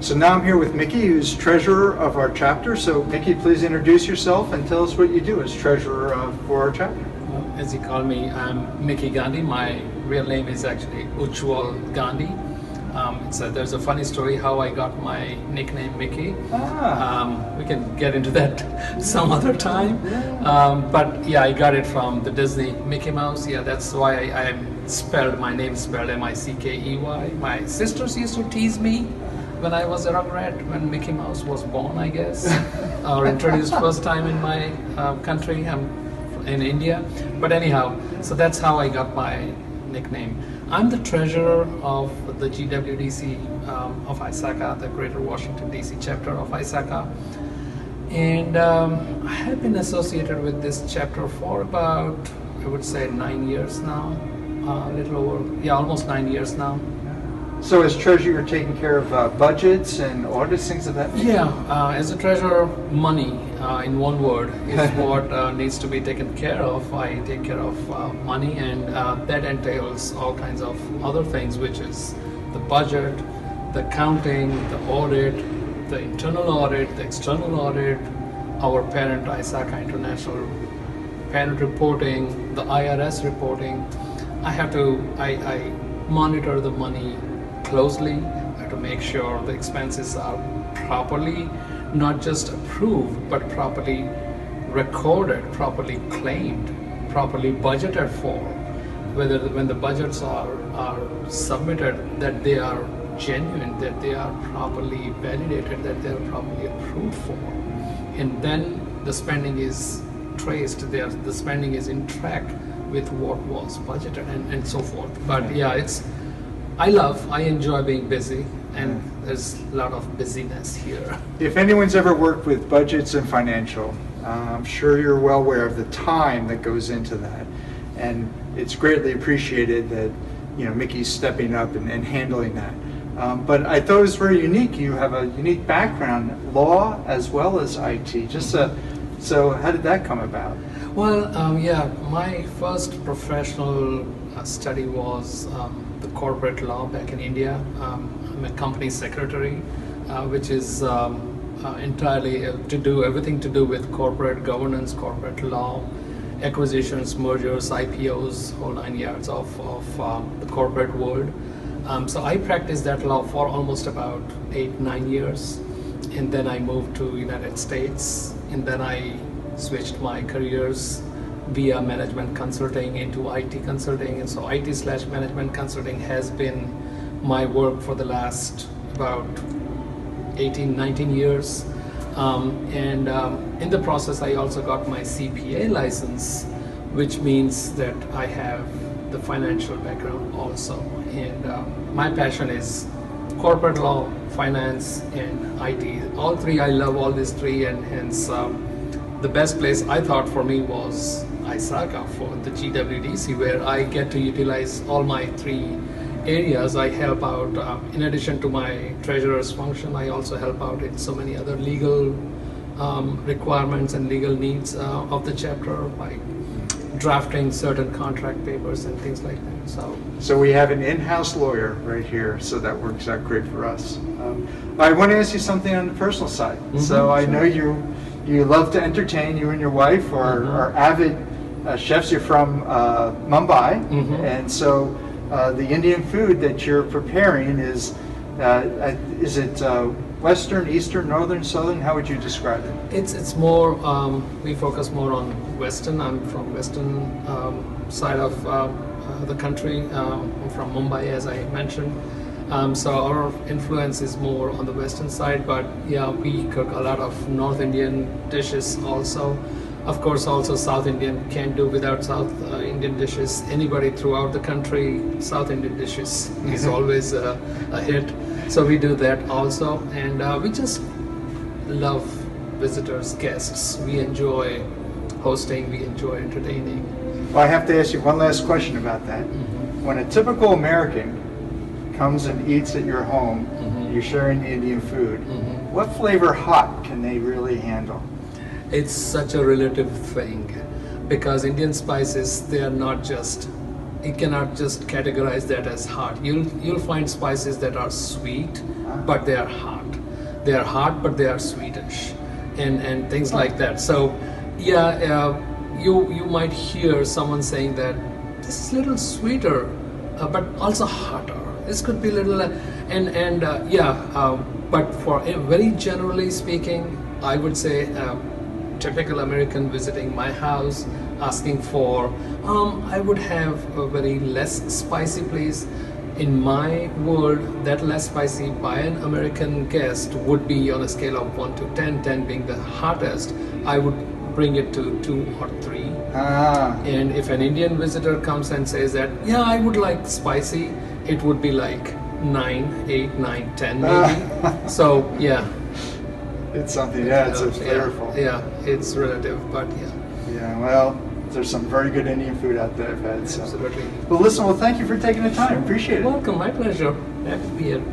So now I'm here with Mickey, who's treasurer of our chapter. So Mickey, please introduce yourself and tell us what you do as treasurer for our chapter. As you call me, I'm Mickey Gandhi. My real name is actually Untold Gandhi. There's a funny story how I got my nickname Mickey. We can get into that some other time. But yeah, I got it from the Disney Mickey Mouse. Yeah, that's why my name spelled M-I-C-K-E-Y. My sisters used to tease me when I was a Rugrat, when Mickey Mouse was born, I guess, or introduced first time in my country. I'm in India. But anyhow, so that's how I got my nickname. I'm the treasurer of the GWDC of ISACA, the Greater Washington DC chapter of ISACA. And I have been associated with this chapter for about, I would say, 9 years now. Almost 9 years now. So as treasurer, you're taking care of budgets and audits, things of that nature? Yeah, as a treasurer, money, in one word, is what needs to be taken care of. I take care of money, and that entails all kinds of other things, which is the budget, the accounting, the audit, the internal audit, the external audit, our parent ISACA International parent reporting, the IRS reporting. I monitor the money closely. I have to make sure the expenses are properly, not just approved, but properly recorded, properly claimed, properly budgeted for. When the budgets are submitted, that they are genuine, that they are properly validated, that they are properly approved for. And then the spending is traced, the spending is in track with what was budgeted and so forth. But yeah, I enjoy being busy, and there's a lot of busyness here. If anyone's ever worked with budgets and financial, I'm sure you're well aware of the time that goes into that. And it's greatly appreciated that, Mickey's stepping up and handling that. But I thought it was very unique. You have a unique background, law as well as IT. So how did that come about? Well, my first professional study was the corporate law back in India. I'm a company secretary, which is entirely everything to do with corporate governance, corporate law, acquisitions, mergers, IPOs, whole 9 yards of the corporate world. So I practiced that law for almost about 8-9 years, and then I moved to United States, and then I switched my careers via management consulting into IT consulting. And so IT/management consulting has been my work for the last about 18-19 years. In the process, I also got my CPA license, which means that I have the financial background also. And my passion is corporate law, finance, and IT. All three, I love all these three, and hence the best place I thought for me was ISACA for the GWDC, where I get to utilize all my three areas. I help out, in addition to my treasurer's function, I also help out in so many other legal requirements and legal needs of the chapter, like drafting certain contract papers and things like that. So we have an in-house lawyer right here, so that works out great for us. I want to ask you something on the personal side. Mm-hmm, so I know you love to entertain. You and your wife are avid chefs. You're from Mumbai, and so the Indian food that you're preparing is it Western, Eastern, Northern, Southern? How would you describe it? It's more, we focus more on Western. I'm from Western side of the country. I'm from Mumbai, as I mentioned. So our influence is more on the Western side, but yeah, we cook a lot of North Indian dishes also. Of course, also South Indian, can't do without South Indian dishes. Anybody throughout the country, South Indian dishes is always a hit. So we do that also, and we just love visitors, guests. We enjoy hosting, we enjoy entertaining. Well, I have to ask you one last question about that. When a typical American comes and eats at your home, you're sharing Indian food, what flavor hot can they really handle? It's such a relative thing, because Indian spices, they are not just, you cannot just categorize that as hot. You'll find spices that are sweet, but they are hot. They are hot, but they are sweetish, and things like that. So, yeah, you might hear someone saying that this is a little sweeter, but also hotter. This could be a little, but for very generally speaking, I would say typical American visiting my house asking for, I would have a very less spicy, please. In my world, that less spicy by an American guest would be on a scale of 1 to 10, 10 being the hottest. I would bring it to 2 or 3. And if an Indian visitor comes and says that, yeah, I would like spicy, it would be like 9, 8, 9, 10 maybe. So, yeah. It's something, yeah, it's flavorful. Yeah, it's relative, but yeah. Yeah, well, there's some very good Indian food out there I've had. So. Absolutely. Well, listen, thank you for taking the time. Appreciate it. Welcome, my pleasure. Happy to be here.